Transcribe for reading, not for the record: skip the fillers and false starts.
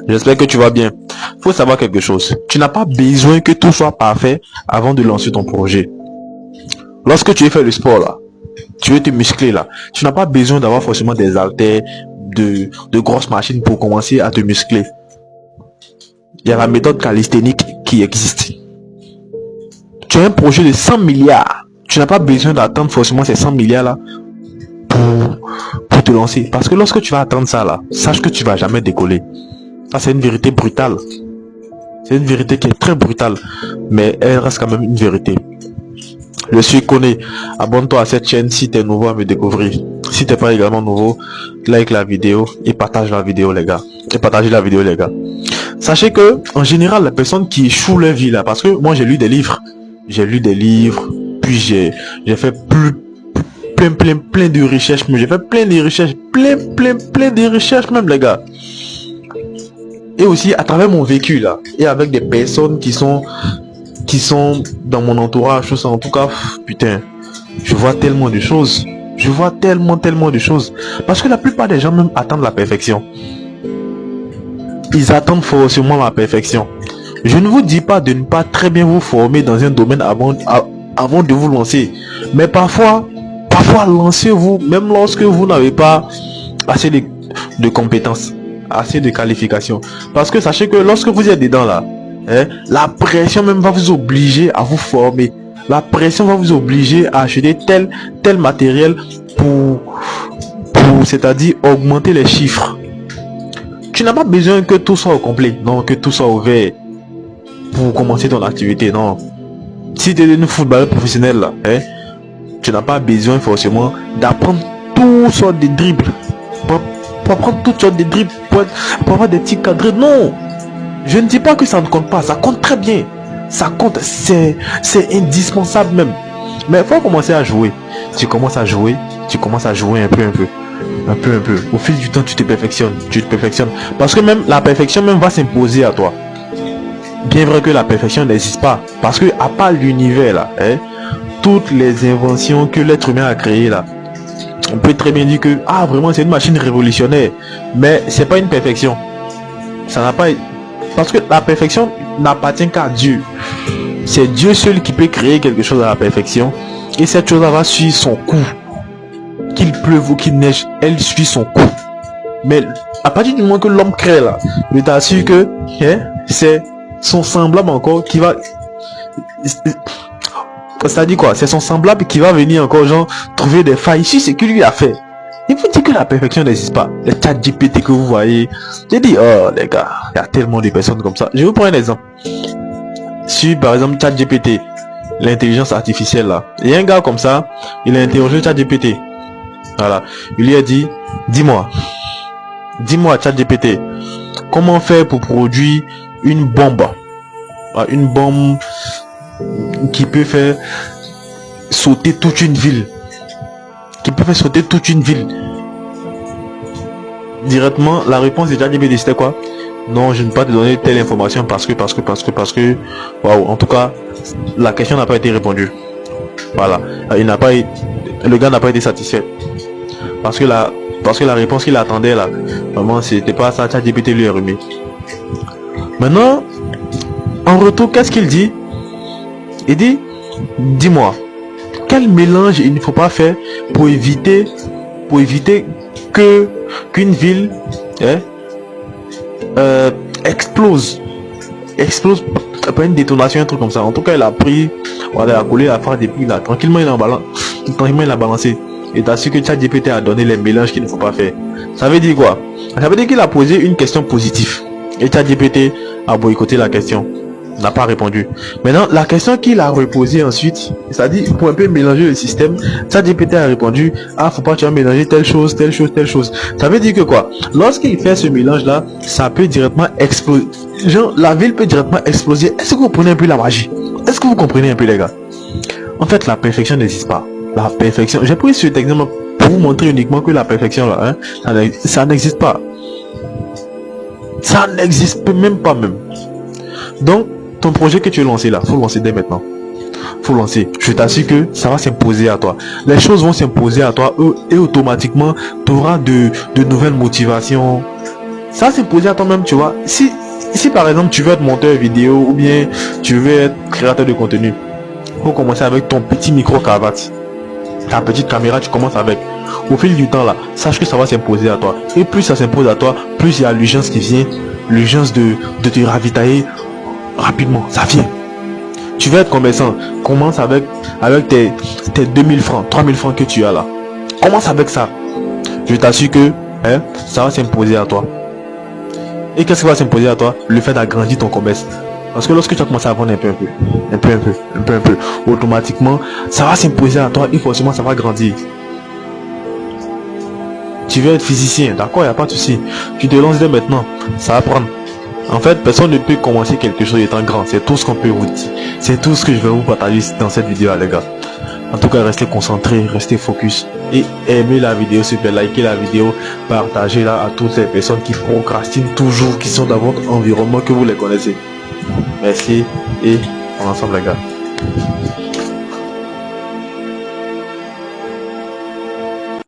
J'espère que tu vas bien. Faut savoir quelque chose. Tu n'as pas besoin que tout soit parfait avant de lancer ton projet. Lorsque tu fais le sport là, tu veux te muscler là, tu n'as pas besoin d'avoir forcément des haltères, de grosses machines pour commencer à te muscler. Il y a la méthode calisthénique qui existe. Tu as un projet de 100 milliards. Tu n'as pas besoin d'attendre forcément ces 100 milliards là pour te lancer. Parce que lorsque tu vas attendre ça là, sache que tu vas jamais décoller. Ça c'est une vérité brutale. C'est une vérité qui est très brutale. Mais elle reste quand même une vérité. Je suis Koné. Abonne-toi à cette chaîne si tu es nouveau à me découvrir. Si tu n'es pas également nouveau, like la vidéo et partage la vidéo les gars. Et partagez la vidéo les gars. Sachez que en général les personnes qui échouent leur vie là, parce que moi j'ai lu des livres. Puis j'ai fait plein de recherches. Mais j'ai fait plein de recherches. Plein de recherches même les gars. Et aussi à travers mon vécu là. Et avec des personnes qui sont dans mon entourage, en tout cas, putain, je vois tellement de choses. Je vois tellement de choses. Parce que la plupart des gens même attendent la perfection. Ils attendent forcément la perfection. Je ne vous dis pas de ne pas très bien vous former dans un domaine avant de vous lancer. Mais parfois lancez-vous, même lorsque vous n'avez pas assez de compétences, assez de qualifications. Parce que sachez que lorsque vous êtes dedans là, la pression même va vous obliger à vous former. La pression va vous obliger à acheter tel matériel pour c'est-à-dire augmenter les chiffres. Tu n'as pas besoin que tout soit au complet, non, que tout soit ouvert pour commencer ton activité, non. Si tu es un footballeur professionnel là, tu n'as pas besoin forcément d'apprendre toutes sortes de dribbles. Pour apprendre toutes sortes de dribbles, pour avoir des petits cadres, non. Je ne dis pas que ça ne compte pas, ça compte très bien. Ça compte, c'est indispensable même. Mais il faut commencer à jouer. Tu commences à jouer un peu. Au fil du temps, tu te perfectionnes. Parce que même la perfection même va s'imposer à toi. Bien vrai que la perfection n'existe pas. Parce que à part l'univers là, toutes les inventions que l'être humain a créées là, on peut très bien dire que vraiment c'est une machine révolutionnaire. Mais c'est pas une perfection. Ça n'a pas. Parce que la perfection n'appartient qu'à Dieu. C'est Dieu seul qui peut créer quelque chose à la perfection. Et cette chose-là va suivre son cours. Qu'il pleuve ou qu'il neige, elle suit son cours. Mais à partir du moment que l'homme crée là, je t'assure que c'est son semblable encore qui va... C'est-à-dire quoi? C'est son semblable qui va venir encore genre trouver des failles. Si c'est que lui a fait. Il vous dit que la perfection n'existe pas. Le chat GPT que vous voyez. J'ai dit, oh les gars, il y a tellement de personnes comme ça. Je vais vous prendre un exemple. Si par exemple chat GPT, l'intelligence artificielle là. Il y a un gars comme ça, il a interrogé chat GPT. Voilà. Il lui a dit, dis-moi chat GPT, comment faire pour produire une bombe? Une bombe qui peut faire sauter toute une ville. Directement, la réponse de ChatGPT c'était quoi? Non, je ne peux pas te donner telle information parce que, waouh, en tout cas, la question n'a pas été répondue. Voilà, le gars n'a pas été satisfait parce que la réponse qu'il attendait là, vraiment, c'était pas ça. ChatGPT lui a remis. Maintenant, en retour, qu'est-ce qu'il dit? Il dit, dis-moi, quel mélange il ne faut pas faire pour éviter qu'une ville explose par une détonation, un truc comme ça. En tout cas, il a pris, voilà, il a collé la phrase depuis là, tranquillement il a balancé. Et t'as su que ChatGPT a donné les mélanges qu'il ne faut pas faire. Ça veut dire quoi? Ça veut dire qu'il a posé une question positive et ChatGPT a boycotté la question, n'a pas répondu. Maintenant, la question qu'il a reposée ensuite, c'est-à-dire pour un peu mélanger le système, ChatGPT a répondu, faut pas tu vas mélanger telle chose. Ça veut dire que quoi? Lorsqu'il fait ce mélange là, ça peut directement exploser. Genre, la ville peut directement exploser. Est-ce que vous comprenez un peu la magie? Est-ce que vous comprenez un peu les gars? En fait, la perfection n'existe pas. La perfection, j'ai pris cet exemple pour vous montrer uniquement que la perfection là, ça n'existe pas. Ça n'existe même pas même. Donc, ton projet que tu as lancé là, faut lancer dès maintenant. Faut lancer. Je t'assure que ça va s'imposer à toi. Les choses vont s'imposer à toi et automatiquement, tu auras de nouvelles motivations. Ça va s'imposer à toi-même, tu vois. Si par exemple tu veux être monteur vidéo ou bien tu veux être créateur de contenu, faut commencer avec ton petit micro-cravate. Ta petite caméra, tu commences avec. Au fil du temps là, sache que ça va s'imposer à toi. Et plus ça s'impose à toi, plus il y a l'urgence qui vient, l'urgence de te ravitailler rapidement. Ça vient. Tu veux être commerçant, commence avec tes 2000 francs, 3000 francs que tu as là. Commence avec ça. Je t'assure que ça va s'imposer à toi. Et qu'est-ce qui va s'imposer à toi? Le fait d'agrandir ton commerce. Parce que lorsque tu as commencé à vendre un peu, automatiquement, ça va s'imposer à toi et forcément ça va grandir. Tu veux être physicien, d'accord, il n'y a pas de souci. Tu te lances dès maintenant, ça va prendre. En fait, personne ne peut commencer quelque chose étant grand. C'est tout ce qu'on peut vous dire. C'est tout ce que je vais vous partager dans cette vidéo, les gars. En tout cas, restez concentrés, restez focus. Et aimez la vidéo, s'il vous plaît, likez la vidéo, partagez-la à toutes les personnes qui procrastinent toujours, qui sont dans votre environnement, que vous les connaissez. Merci et on est ensemble, les gars.